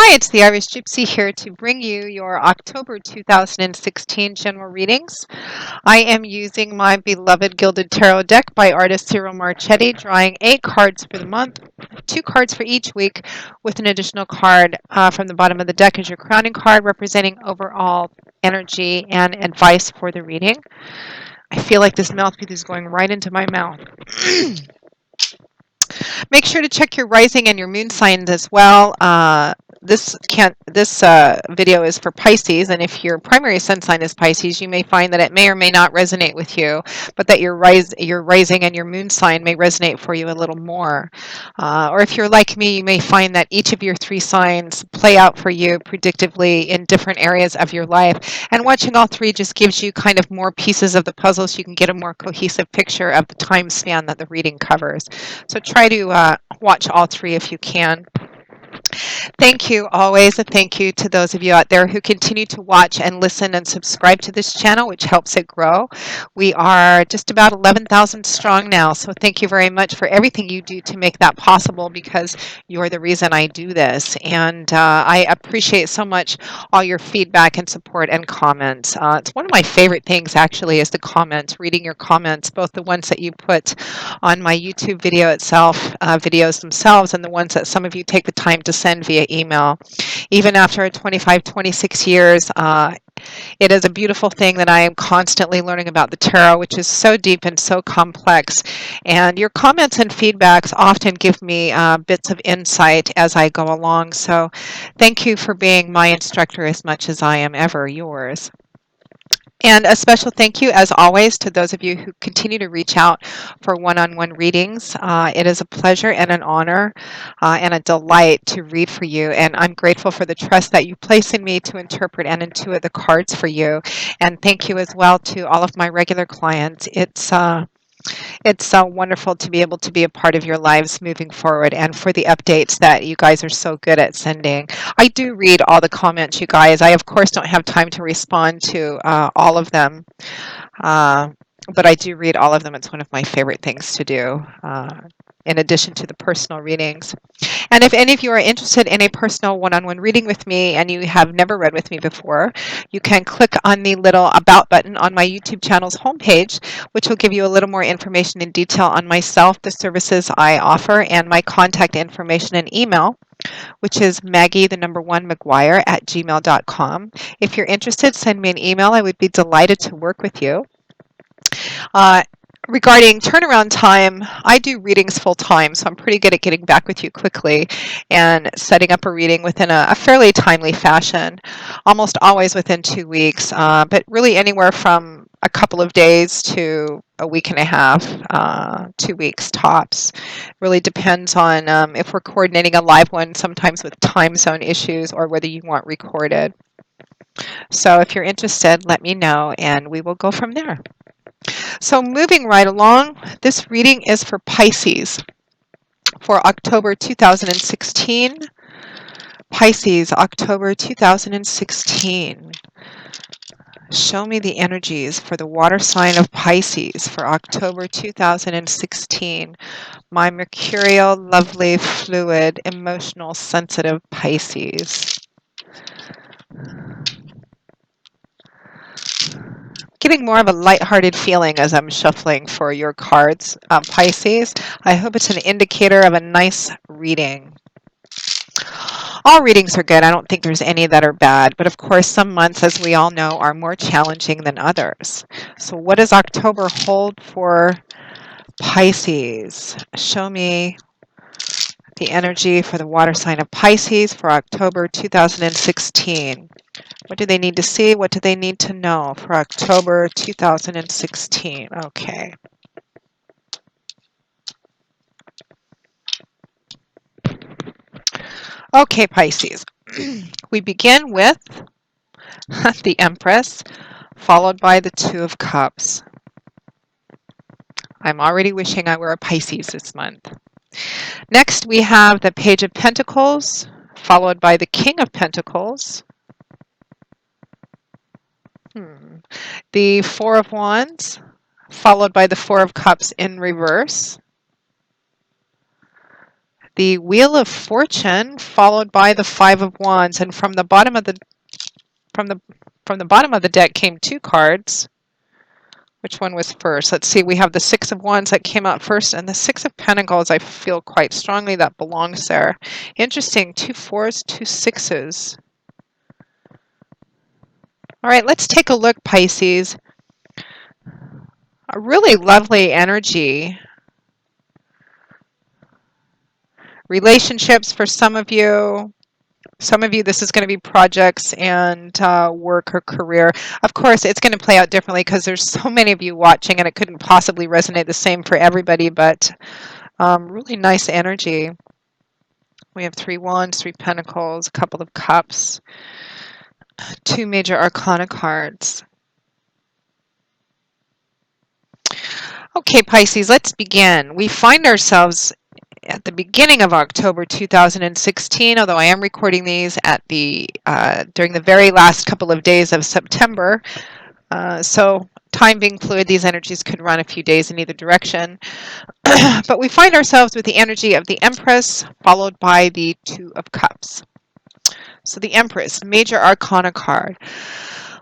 Hi, it's the Irish Gypsy here to bring you your October 2016 general readings. I am using my beloved Gilded Tarot deck by artist Cyril Marchetti, drawing 8 cards for the month, 2 cards for each week, with an additional card from the bottom of the deck as your crowning card, representing overall energy and advice for the reading. I feel like this mouthpiece is going right into my mouth. Make sure to check your rising and your moon signs as well. This video is for Pisces, and if your primary sun sign is Pisces, you may find that it may or may not resonate with you, but that your rising and your moon sign may resonate for you a little more. Or if you're like me, you may find that each of your 3 signs play out for you predictively in different areas of your life. And watching all 3 just gives you kind of more pieces of the puzzle, so you can get a more cohesive picture of the time span that the reading covers. So try to watch all 3 if you can. Thank you, always a thank you to those of you out there who continue to watch and listen and subscribe to this channel, which helps it grow. We are just about 11,000 strong now, so thank you very much for everything you do to make that possible, because you're the reason I do this. And I appreciate so much all your feedback and support and comments. It's one of my favorite things, actually, is the comments, reading your comments, both the ones that you put on my YouTube video itself, videos themselves, and the ones that some of you take the time to send via email. Even after 25, 26 years, it is a beautiful thing that I am constantly learning about the tarot, which is so deep and so complex. And your comments and feedbacks often give me bits of insight as I go along. So thank you for being my instructor as much as I am ever yours. And a special thank you, as always, to those of you who continue to reach out for one-on-one readings. It is a pleasure and an honor and a delight to read for you. And I'm grateful for the trust that you place in me to interpret and intuit the cards for you. And thank you as well to all of my regular clients. It's so wonderful to be able to be a part of your lives moving forward, and for the updates that you guys are so good at sending. I do read all the comments, you guys. I, of course, don't have time to respond to all of them, uh, but I do read all of them. It's one of my favorite things to do, in addition to the personal readings. And if any of you are interested in a personal one-on-one reading with me and you have never read with me before, you can click on the little About button on my YouTube channel's homepage, which will give you a little more information in detail on myself, the services I offer, and my contact information and email, which is Maggie, the number 1, McGuire at gmail.com. If you're interested, send me an email. I would be delighted to work with you. Uh, Regarding turnaround time, I do readings full time, so I'm pretty good at getting back with you quickly and setting up a reading within a fairly timely fashion, almost always within 2 weeks, but really anywhere from a couple of days to a week and a half, 2 weeks tops. Really depends on if we're coordinating a live one, sometimes with time zone issues, or whether you want recorded. So if you're interested, let me know and we will go from there. So moving right along, this reading is for Pisces for October 2016. Pisces, October 2016. Show me the energies for the water sign of Pisces for October 2016. My mercurial, lovely, fluid, emotional, sensitive Pisces. Getting more of a lighthearted feeling as I'm shuffling for your cards, Pisces. I hope it's an indicator of a nice reading. All readings are good. I don't think there's any that are bad, but of course some months, as we all know, are more challenging than others. So what does October hold for Pisces? Show me the energy for the water sign of Pisces for October 2016. What do they need to see? What do they need to know for October 2016? Okay. Okay, Pisces. We begin with the Empress, followed by the Two of Cups. I'm already wishing I were a Pisces this month. Next, we have the Page of Pentacles, followed by the King of Pentacles. The Four of Wands, followed by the Four of Cups in reverse. the Wheel of Fortune, followed by the Five of Wands. And from the bottom of the from the from the bottom of the deck came two cards. Which one was first? Let's see. We have the Six of Wands that came out first, and the Six of Pentacles. I feel quite strongly that belongs there. Interesting. Two fours, two sixes. All right, let's take a look, Pisces. A really lovely energy. Relationships for some of you. Some of you, this is going to be projects and work or career. Of course, it's going to play out differently because there's so many of you watching and it couldn't possibly resonate the same for everybody, but really nice energy. We have three wands, three pentacles, a couple of cups, two major arcana cards. Okay, Pisces, let's begin. We find ourselves at the beginning of October 2016, although I am recording these at during the very last couple of days of September. So time being fluid, these energies could run a few days in either direction. But we find ourselves with the energy of the Empress, followed by the Two of Cups. So the Empress, major arcana card.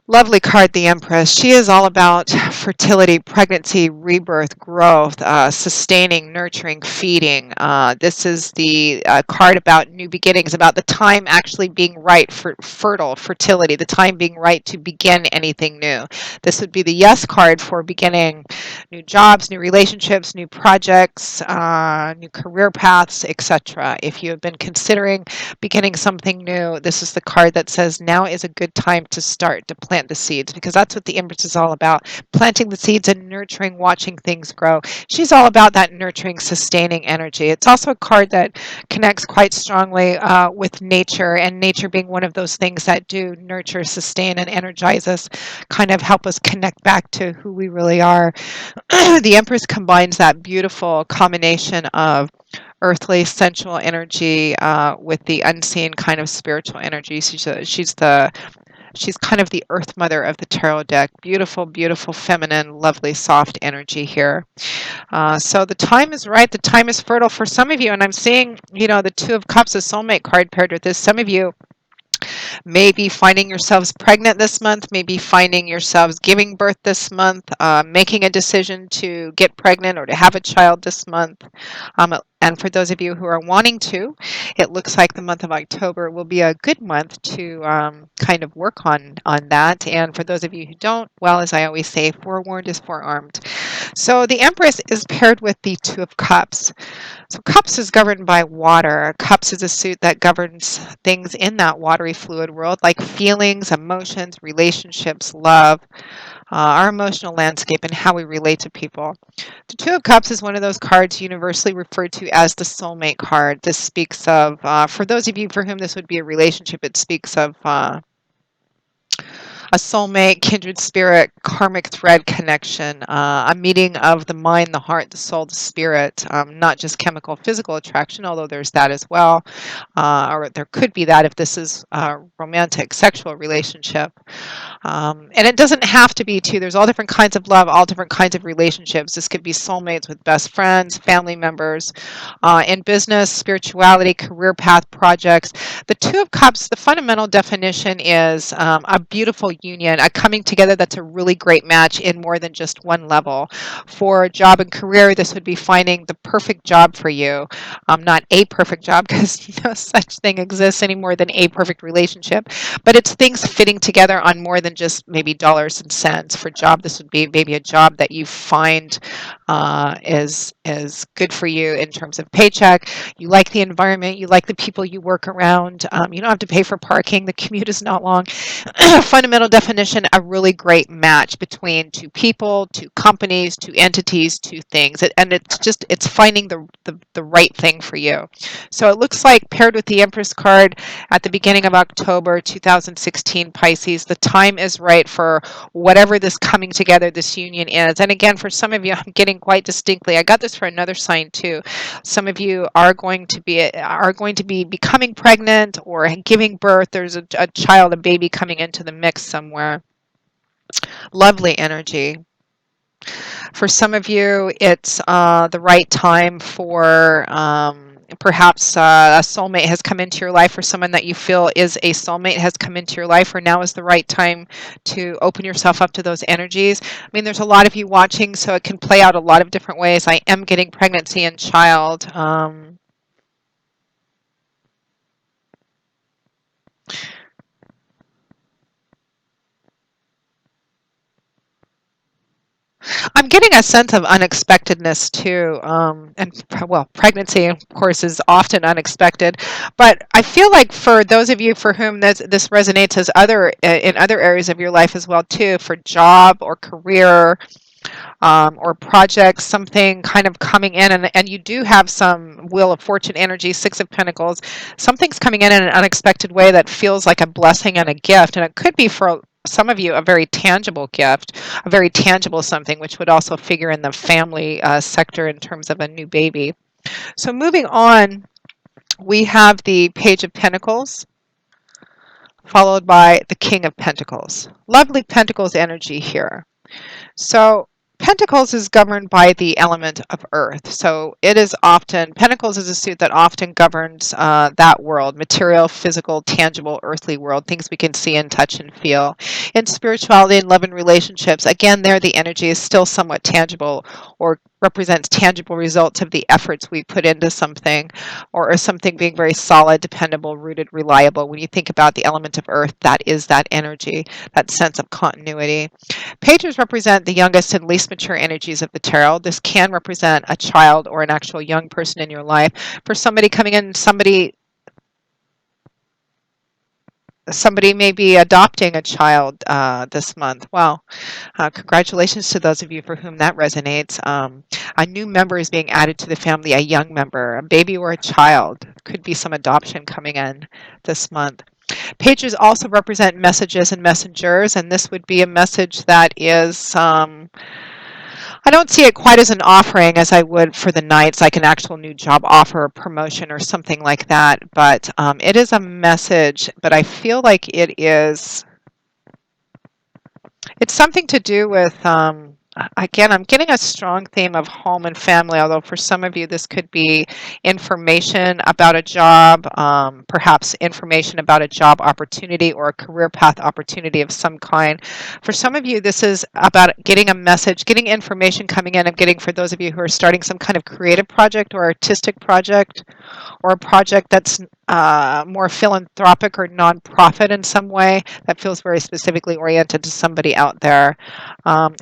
Lovely card, the Empress. She is all about fertility, pregnancy, rebirth, growth, sustaining, nurturing, feeding. This is the card about new beginnings, about the time actually being right for fertility, the time being right to begin anything new. This would be the yes card for beginning new jobs, new relationships, new projects, new career paths, etc. If you have been considering beginning something new, this is the card that says now is a good time to start to plant the seeds, because that's what the Empress is all about, planting the seeds and nurturing, watching things grow. She's all about that nurturing, sustaining energy. It's also a card that connects quite strongly with nature, and nature being one of those things that do nurture, sustain, and energize us, kind of help us connect back to who we really are. The Empress combines that beautiful combination of earthly sensual energy with the unseen kind of spiritual energy. She's kind of the earth mother of the tarot deck. Beautiful, beautiful, feminine, lovely, soft energy here. So the time is right. The time is fertile for some of you. And I'm seeing, the Two of Cups, a soulmate card paired with this. Some of you maybe finding yourselves pregnant this month, maybe finding yourselves giving birth this month, making a decision to get pregnant or to have a child this month. And for those of you who are wanting to, it looks like the month of October will be a good month to kind of work on that. And for those of you who don't, well, as I always say, forewarned is forearmed. So the Empress is paired with the Two of Cups. So Cups is governed by water. Cups is a suit that governs things in that watery fluid world, like feelings, emotions, relationships, love, our emotional landscape, and how we relate to people. The Two of Cups is one of those cards universally referred to as the soulmate card. This speaks of, for those of you for whom this would be a relationship, it speaks of a soulmate, kindred spirit, karmic thread connection, a meeting of the mind, the heart, the soul, the spirit, not just chemical, physical attraction, although there's that as well, or there could be that if this is a romantic, sexual relationship. And it doesn't have to be too. There's all different kinds of love, all different kinds of relationships. This could be soulmates with best friends, family members, in business, spirituality, career path, projects. The Two of Cups, the fundamental definition is a beautiful union, a coming together that's a really great match in more than just one level. For job and career, this would be finding the perfect job for you. Not a perfect job, because no such thing exists any more than a perfect relationship, but it's things fitting together on more than just maybe dollars and cents. For job, this would be maybe a job that you find is good for you in terms of paycheck. You like the environment, you like the people you work around. You don't have to pay for parking. The commute is not long. Fundamental definition, a really great match between two people, two companies, two entities, two things. And it's finding the right thing for you. So it looks like paired with the Empress card at the beginning of October 2016, Pisces, the time is right for whatever this coming together, this union is. And again, for some of you, I'm getting quite distinctly, I got this for another sign too. Some of you are going to be becoming pregnant or giving birth. There's a child, a baby coming into the mix somewhere. Lovely energy. For some of you, it's the right time for Perhaps a soulmate has come into your life, or someone that you feel is a soulmate has come into your life, or now is the right time to open yourself up to those energies. I mean, there's a lot of you watching, so it can play out a lot of different ways. I am getting pregnancy and child. I'm getting a sense of unexpectedness too. And well, pregnancy, of course, is often unexpected. But I feel like for those of you for whom this resonates as other in other areas of your life as well too, for job or career, or projects, something kind of coming in, and you do have some Wheel of Fortune energy, Six of Pentacles. Something's coming in an unexpected way that feels like a blessing and a gift, and it could be for some of you a very tangible gift, a very tangible something, which would also figure in the family sector in terms of a new baby. So moving on, we have the Page of Pentacles, followed by the King of Pentacles. Lovely Pentacles energy here. So Pentacles is governed by the element of earth. So it is often, Pentacles is a suit that often governs that world, material, physical, tangible, earthly world, things we can see and touch and feel. In spirituality and love and relationships, again, there the energy is still somewhat tangible, or represents tangible results of the efforts we put into something, or something being very solid, dependable, rooted, reliable. When you think about the element of earth, that is that energy, that sense of continuity. Pages represent the youngest and least mature energies of the tarot. This can represent a child or an actual young person in your life. For somebody coming in, somebody may be adopting a child this month. Wow. Congratulations to those of you for whom that resonates. A new member is being added to the family, a young member, a baby or a child. Could be some adoption coming in this month. Pages also represent messages and messengers, and this would be a message that is, I don't see it quite as an offering as I would for the Knights, like an actual new job offer or promotion or something like that, but it is a message, but I feel like it's something to do with, again, I'm getting a strong theme of home and family, although for some of you, this could be information about a job, perhaps information about a job opportunity or a career path opportunity of some kind. For some of you, this is about getting a message, getting information coming in. I'm getting for those of you who are starting some kind of creative project or artistic project, or a project that's more philanthropic or nonprofit in some way that feels very specifically oriented to somebody out there.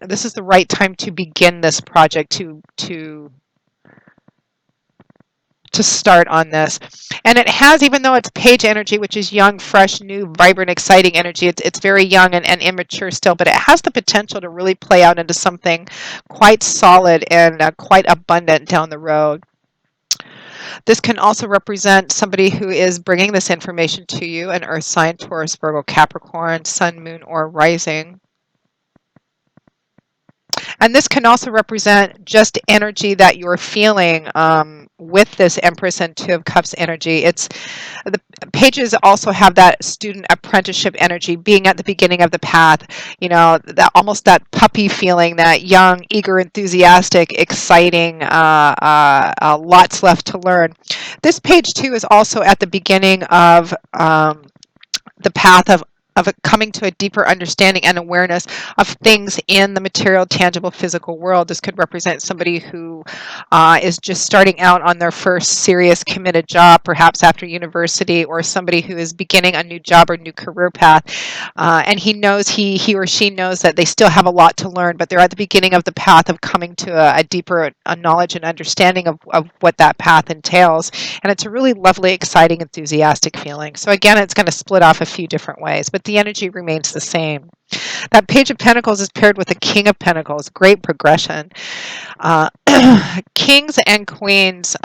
This is the right time to begin this project, to start on this. And it has, even though it's page energy, which is young, fresh, new, vibrant, exciting energy, it's very young and immature still, but it has the potential to really play out into something quite solid and quite abundant down the road. This can also represent somebody who is bringing this information to you, an earth sign, Taurus, Virgo, Capricorn, sun, moon, or rising. And this can also represent just energy that you're feeling with this Empress and Two of Cups energy. It's the pages also have that student apprenticeship energy, being at the beginning of the path, you know, that almost that puppy feeling, that young, eager, enthusiastic, exciting, lots left to learn. This page too is also at the beginning of the path of coming to a deeper understanding and awareness of things in the material, tangible, physical world. This could represent somebody who is just starting out on their first serious committed job, perhaps after university, or somebody who is beginning a new job or new career path. And he or she knows that they still have a lot to learn, but they're at the beginning of the path of coming to a deeper knowledge and understanding of what that path entails. And it's a really lovely, exciting, enthusiastic feeling. So again, it's going to split off a few different ways, but the energy remains the same. That Page of Pentacles is paired with the King of Pentacles. Great progression. Uh, Kings and Queens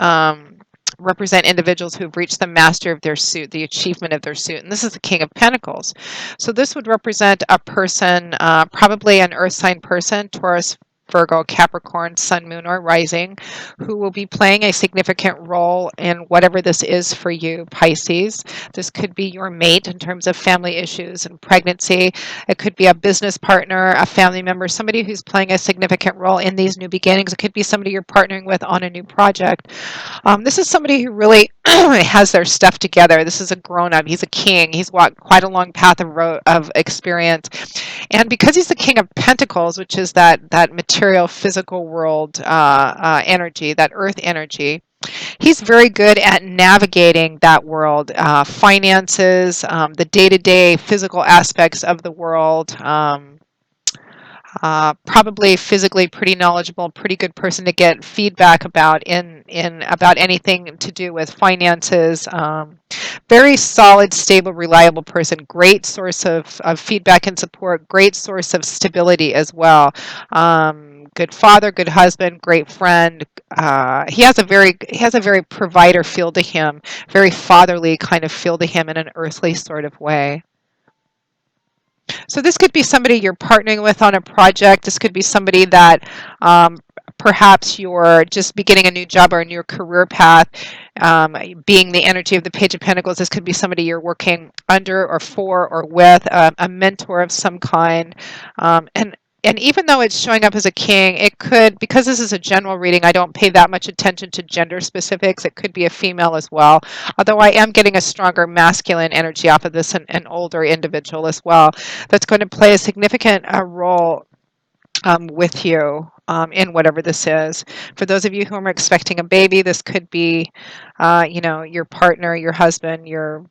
represent individuals who've reached the master of their suit, the achievement of their suit. And this is the King of Pentacles. So this would represent a person, probably an earth sign person, Taurus, Virgo, Capricorn, Sun, Moon, or Rising, who will be playing a significant role in whatever this is for you, Pisces. This could be your mate in terms of family issues and pregnancy. It could be a business partner, a family member, somebody who's playing a significant role in these new beginnings. It could be somebody you're partnering with on a new project. This is somebody who really has their stuff together. This is a grown-up. He's a king. He's walked quite a long path of experience. And because he's the King of Pentacles, which is that material, physical world energy, that earth energy, he's very good at navigating that world, finances, the day-to-day physical aspects of the world. Probably physically pretty knowledgeable, pretty good person to get feedback about in about anything to do with finances. Very solid, stable, reliable person. Great source of feedback and support. Great source of stability as well. Good father, good husband, great friend. He has a very provider feel to him, very fatherly kind of feel to him in an earthly sort of way. So this could be somebody you're partnering with on a project. This could be somebody that perhaps you're just beginning a new job or a new career path. Being the energy of the Page of Pentacles, this could be somebody you're working under or for or with, a mentor of some kind. And even though it's showing up as a king, it could, because this is a general reading, I don't pay that much attention to gender specifics. It could be a female as well. Although I am getting a stronger masculine energy off of this, an older individual as well, that's going to play a significant role with you in whatever this is. For those of you who are expecting a baby, this could be, your partner, your husband, your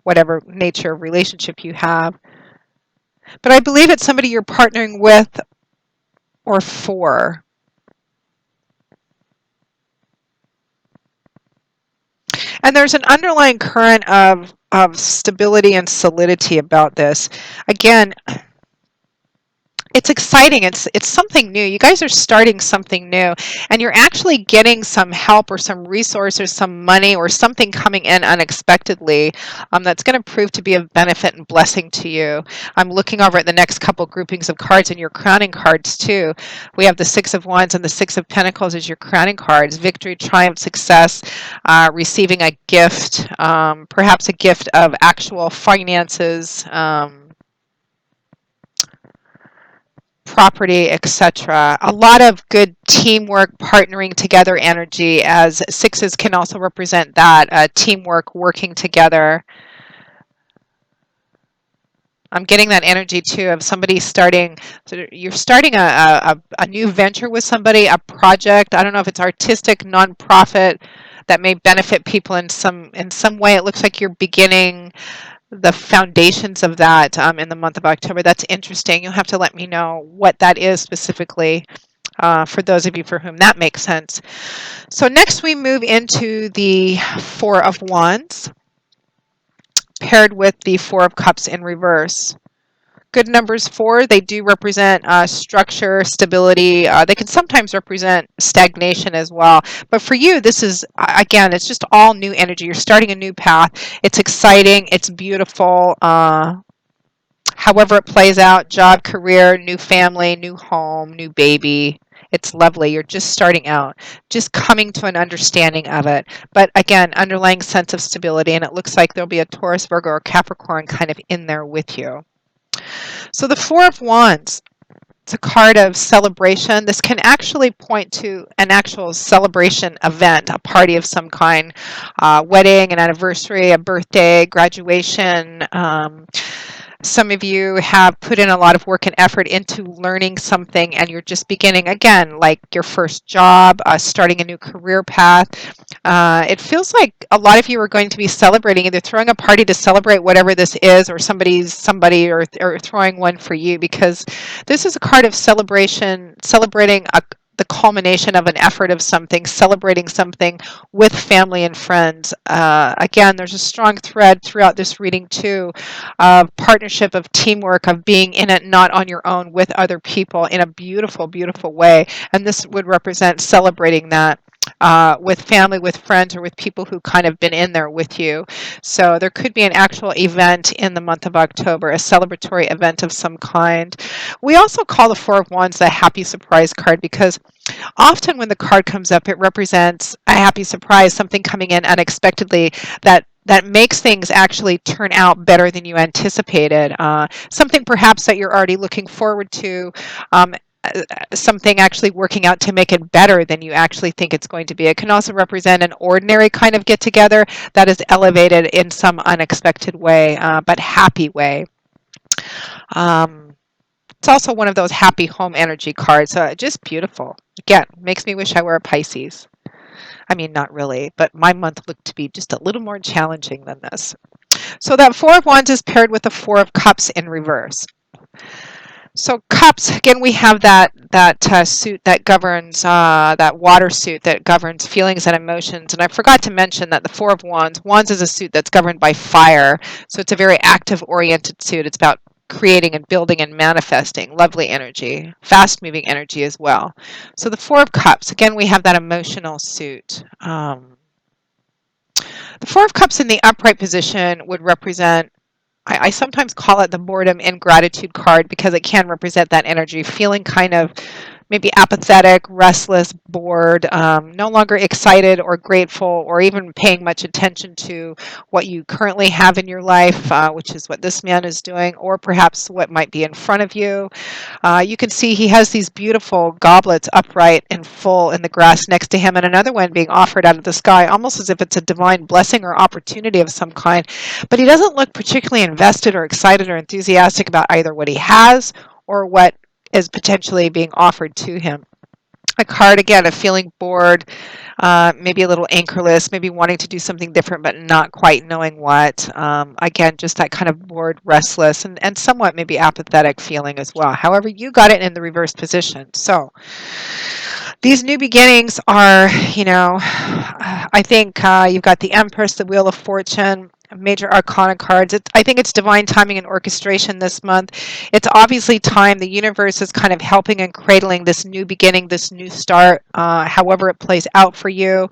whatever nature of relationship you have. But I believe it's somebody you're partnering with or for. And there's an underlying current of stability and solidity about this. Again, it's exciting. It's something new. You guys are starting something new, and you're actually getting some help or some resource or some money or something coming in unexpectedly that's going to prove to be of benefit and blessing to you. I'm looking over at the next couple groupings of cards and your crowning cards too. We have the Six of Wands and the Six of Pentacles as your crowning cards. Victory, triumph, success, receiving a gift, perhaps a gift of actual finances, property, etc. A lot of good teamwork, partnering together energy, as sixes can also represent that teamwork, working together. I'm getting that energy too of somebody starting, so you're starting a new venture with somebody, a project. I don't know if it's artistic, nonprofit that may benefit people in some way. It looks like you're beginning the foundations of that in the month of October. That's interesting. You'll have to let me know what that is specifically for those of you for whom that makes sense. So next we move into the Four of Wands paired with the Four of Cups in reverse. Good numbers four, they do represent structure, stability. They can sometimes represent stagnation as well. But for you, this is, again, it's just all new energy. You're starting a new path. It's exciting. It's beautiful. However it plays out, job, career, new family, new home, new baby. It's lovely. You're just starting out, just coming to an understanding of it. But again, underlying sense of stability. And it looks like there'll be a Taurus, Virgo, or Capricorn kind of in there with you. So the Four of Wands, it's a card of celebration. This can actually point to an actual celebration event, a party of some kind, wedding, an anniversary, a birthday, graduation. Some of you have put in a lot of work and effort into learning something, and you're just beginning again, like your first job, starting a new career path. It feels like a lot of you are going to be celebrating, either throwing a party to celebrate whatever this is, or somebody, or throwing one for you, because this is a card of celebration, celebrating the culmination of an effort of something, celebrating something with family and friends. Again, there's a strong thread throughout this reading too, of partnership, of teamwork, of being in it, not on your own, with other people in a beautiful, beautiful way. And this would represent celebrating that. with family, with friends, or with people who kind of been in there with you. So there could be an actual event in the month of October, a celebratory event of some kind. We also call the Four of Wands the happy surprise card because often when the card comes up, it represents a happy surprise, something coming in unexpectedly that makes things actually turn out better than you anticipated. Something perhaps that you're already looking forward to. Um, Something actually working out to make it better than you actually think it's going to be. It can also represent an ordinary kind of get together that is elevated in some unexpected way, but happy way. Um, it's also one of those happy home energy cards. Just beautiful. Again, makes me wish I were a Pisces. I mean, not really, but my month looked to be just a little more challenging than this. So that Four of Wands is paired with the Four of Cups in reverse. So cups, again, we have that suit that governs, that water suit that governs feelings and emotions. And I forgot to mention that the Four of Wands, Wands is a suit that's governed by fire. So it's a very active oriented suit. It's about creating and building and manifesting lovely energy, fast moving energy as well. So the Four of Cups, again, we have that emotional suit. The Four of Cups in the upright position would represent, I sometimes call it the boredom and gratitude card because it can represent that energy, feeling kind of maybe apathetic, restless, bored, no longer excited or grateful or even paying much attention to what you currently have in your life, which is what this man is doing, or perhaps what might be in front of you. You can see he has these beautiful goblets upright and full in the grass next to him, and another one being offered out of the sky, almost as if it's a divine blessing or opportunity of some kind. But he doesn't look particularly invested or excited or enthusiastic about either what he has or what is potentially being offered to him. A card again of feeling bored, maybe a little anchorless, maybe wanting to do something different but not quite knowing what. Again, just that kind of bored, restless, and somewhat maybe apathetic feeling as well. However, you got it in the reverse position. So these new beginnings are, I think you've got the Empress, the Wheel of Fortune, major arcana cards. I think it's divine timing and orchestration this month. It's obviously time. The universe is kind of helping and cradling this new beginning, this new start, however it plays out for you.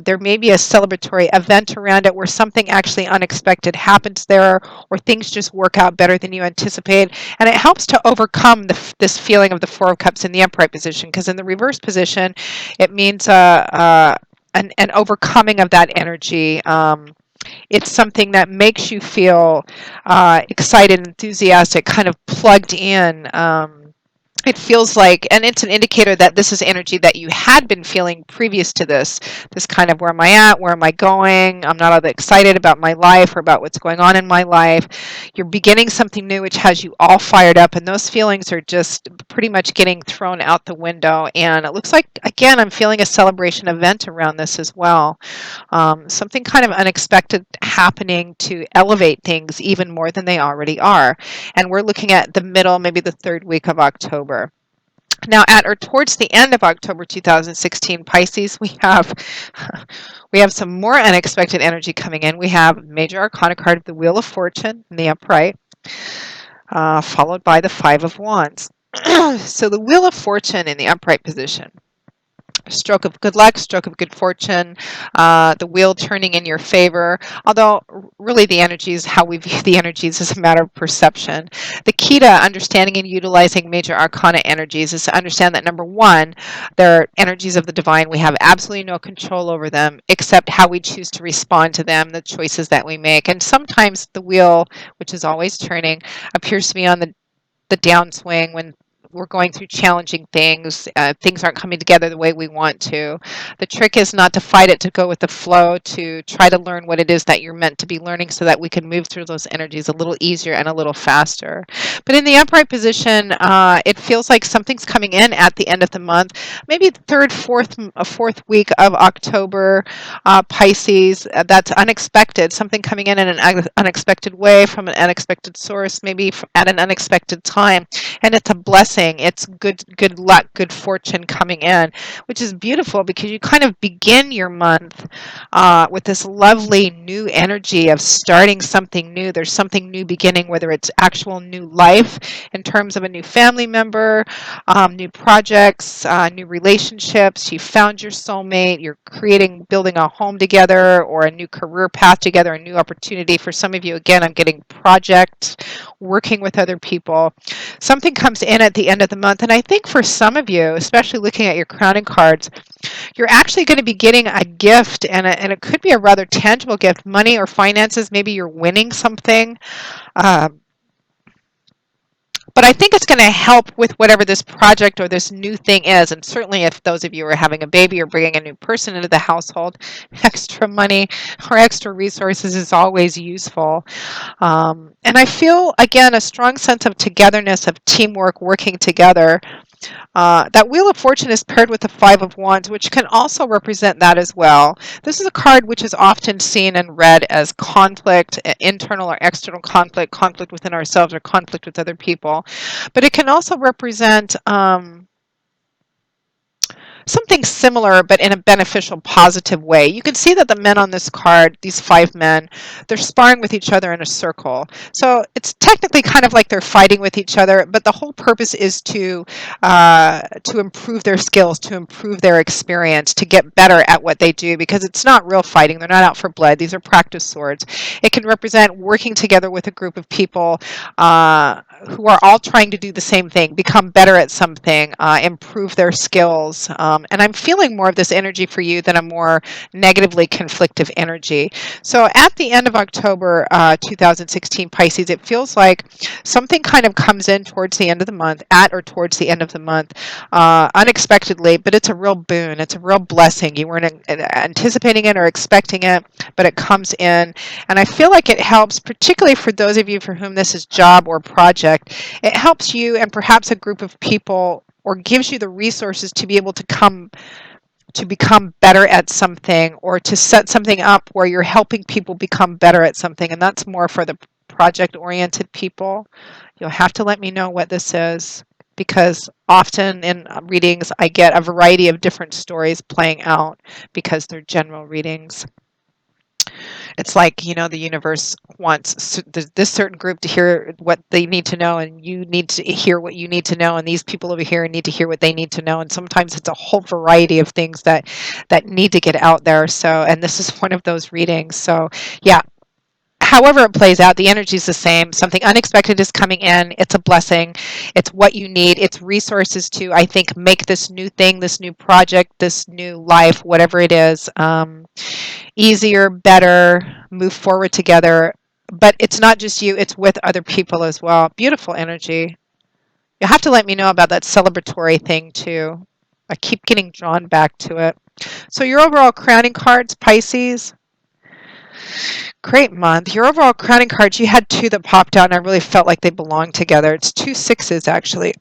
There may be a celebratory event around it where something actually unexpected happens there, or things just work out better than you anticipate. And it helps to overcome this feeling of the Four of Cups in the upright position, because in the reverse position, it means an overcoming of that energy. It's something that makes you feel excited, enthusiastic, kind of plugged in. It feels like, and it's an indicator that this is energy that you had been feeling previous to this kind of, where am I at? Where am I going? I'm not all that excited about my life or about what's going on in my life. You're beginning something new, which has you all fired up, and those feelings are just pretty much getting thrown out the window. And it looks like, again, I'm feeling a celebration event around this as well. Something kind of unexpected happening to elevate things even more than they already are. And we're looking at the middle, maybe the third week of October. Now, at or towards the end of October 2016, Pisces, we have some more unexpected energy coming in. We have major arcana card of the Wheel of Fortune in the upright, followed by the Five of Wands. So the Wheel of Fortune in the upright position. Stroke of good luck, stroke of good fortune, the wheel turning in your favor. Although really the energies, how we view the energies is a matter of perception. The key to understanding and utilizing major arcana energies is to understand that, number one, they're energies of the divine. We have absolutely no control over them except how we choose to respond to them, the choices that we make. And sometimes the wheel, which is always turning, appears to be on the downswing when we're going through challenging things. Things aren't coming together the way we want to. The trick is not to fight it, to go with the flow, to try to learn what it is that you're meant to be learning so that we can move through those energies a little easier and a little faster. But in the upright position, it feels like something's coming in at the end of the month, maybe the third, fourth week of October, Pisces. That's unexpected, something coming in an unexpected way from an unexpected source, maybe at an unexpected time. And it's a blessing. blessing. It's good luck, good fortune coming in, which is beautiful because you kind of begin your month with this lovely new energy of starting something new. There's something new beginning, whether it's actual new life in terms of a new family member, new projects, new relationships. You found your soulmate. You're building a home together, or a new career path together, a new opportunity. For some of you, again, I'm getting projects, working with other people. Something comes in at the end of the month. And I think for some of you, especially looking at your crowning cards, you're actually going to be getting a gift, and it could be a rather tangible gift, money or finances. Maybe you're winning something. Um, but I think it's going to help with whatever this project or this new thing is. And certainly if those of you are having a baby or bringing a new person into the household, extra money or extra resources is always useful. And I feel, again, a strong sense of togetherness, of teamwork, working together. That Wheel of Fortune is paired with the Five of Wands, which can also represent that as well. This is a card which is often seen and read as conflict, internal or external conflict, conflict within ourselves or conflict with other people. But it can also represent something similar, but in a beneficial, positive way. You can see that the men on this card, these five men, they're sparring with each other in a circle. So it's technically kind of like they're fighting with each other, but the whole purpose is to improve their skills, to improve their experience, to get better at what they do, because it's not real fighting. They're not out for blood. These are practice swords. It can represent working together with a group of people who are all trying to do the same thing, become better at something, improve their skills. And I'm feeling more of this energy for you than a more negatively conflictive energy. So at the end of October 2016, Pisces, it feels like something kind of comes in towards the end of the month, at or towards the end of the month, unexpectedly, but it's a real boon. It's a real blessing. You weren't anticipating it or expecting it, but it comes in. And I feel like it helps, particularly for those of you for whom this is job or project. It helps you and perhaps a group of people, or gives you the resources to be able to become better at something, or to set something up where you're helping people become better at something. And that's more for the project oriented people. You'll have to let me know what this is, because often in readings I get a variety of different stories playing out because they're general readings. It's like, the universe wants this certain group to hear what they need to know, and you need to hear what you need to know, and these people over here need to hear what they need to know. And sometimes it's a whole variety of things that need to get out there. So, and this is one of those readings. So yeah, however it plays out, the energy is the same. Something unexpected is coming in. It's a blessing. It's what you need. It's resources to, I think, make this new thing, this new project, this new life, whatever it is, easier, better, move forward together. But it's not just you, it's with other people as well. Beautiful energy. You'll have to let me know about that celebratory thing too. I keep getting drawn back to it. So your overall crowning cards, Pisces, great month. Your overall crowning cards, you had two that popped out and I really felt like they belonged together. It's two sixes actually.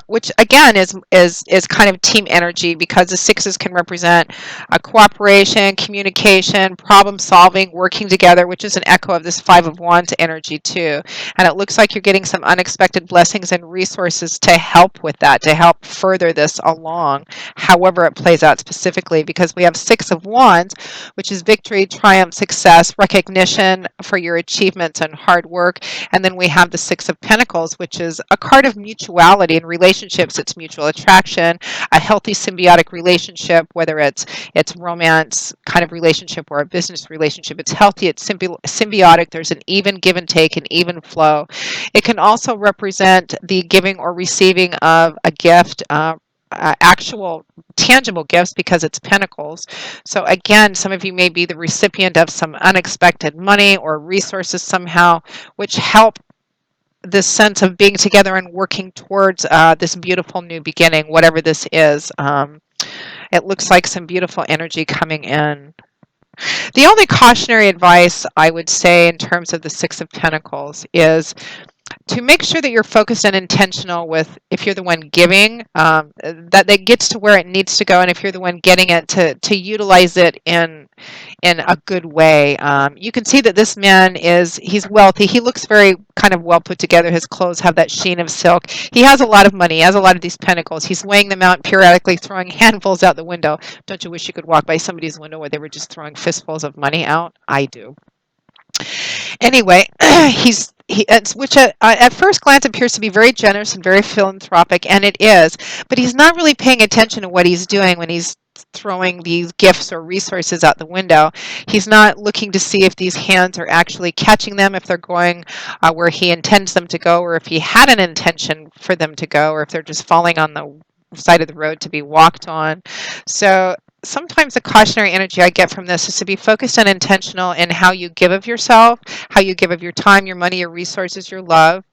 Which again is kind of team energy, because the sixes can represent a cooperation, communication, problem solving, working together, which is an echo of this Five of Wands energy too. And it looks like you're getting some unexpected blessings and resources to help with that, to help further this along, however it plays out specifically, because we have Six of Wands, which is victory, triumph, success, recognition for your achievements and hard work. And then we have the Six of Pentacles, which is a card of mutuality. In relationships, it's mutual attraction, a healthy symbiotic relationship, whether it's romance kind of relationship or a business relationship. It's healthy, it's symbiotic. There's an even give and take, an even flow. It can also represent the giving or receiving of a gift, actual tangible gifts, because it's pentacles. So again, some of you may be the recipient of some unexpected money or resources somehow, which help this sense of being together and working towards this beautiful new beginning, whatever this is. It looks like some beautiful energy coming in. The only cautionary advice I would say in terms of the Six of Pentacles is to make sure that you're focused and intentional with, if you're the one giving, that gets to where it needs to go, and if you're the one getting it, to utilize it in a good way. You can see that this man he's wealthy. He looks very kind of well put together. His clothes have that sheen of silk. He has a lot of money. He has a lot of these pentacles. He's weighing them out, periodically throwing handfuls out the window. Don't you wish you could walk by somebody's window where they were just throwing fistfuls of money out? I do. Anyway, which at first glance appears to be very generous and very philanthropic, and it is, but he's not really paying attention to what he's doing when he's throwing these gifts or resources out the window. He's not looking to see if these hands are actually catching them, if they're going where he intends them to go, or if he had an intention for them to go, or if they're just falling on the side of the road to be walked on. So sometimes the cautionary energy I get from this is to be focused and intentional in how you give of yourself, how you give of your time, your money, your resources, your love.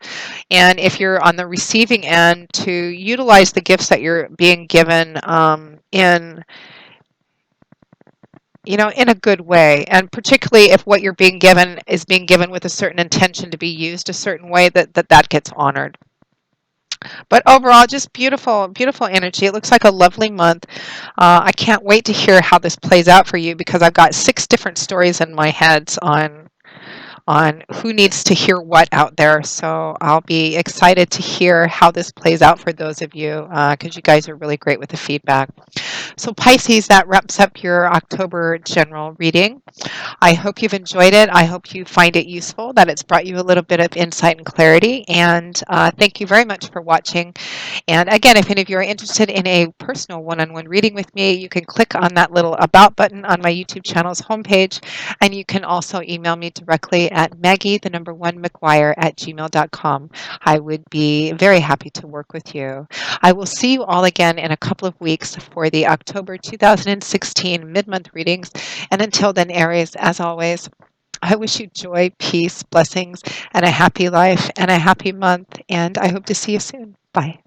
And if you're on the receiving end, to utilize the gifts that you're being given in a good way. And particularly if what you're being given is being given with a certain intention to be used a certain way, that gets honored. But overall, just beautiful, beautiful energy. It looks like a lovely month. I can't wait to hear how this plays out for you, because I've got 6 different stories in my head on who needs to hear what out there. So I'll be excited to hear how this plays out for those of you, because you guys are really great with the feedback. So Pisces, that wraps up your October general reading. I hope you've enjoyed it. I hope you find it useful, that it's brought you a little bit of insight and clarity. And thank you very much for watching. And again, if any of you are interested in a personal one-on-one reading with me, you can click on that little About button on my YouTube channel's homepage. And you can also email me directly at Maggie1McGuire@gmail.com. I would be very happy to work with you. I will see you all again in a couple of weeks for the October 2016 mid-month readings. And until then, Aries, as always, I wish you joy, peace, blessings, and a happy life and a happy month. And I hope to see you soon. Bye.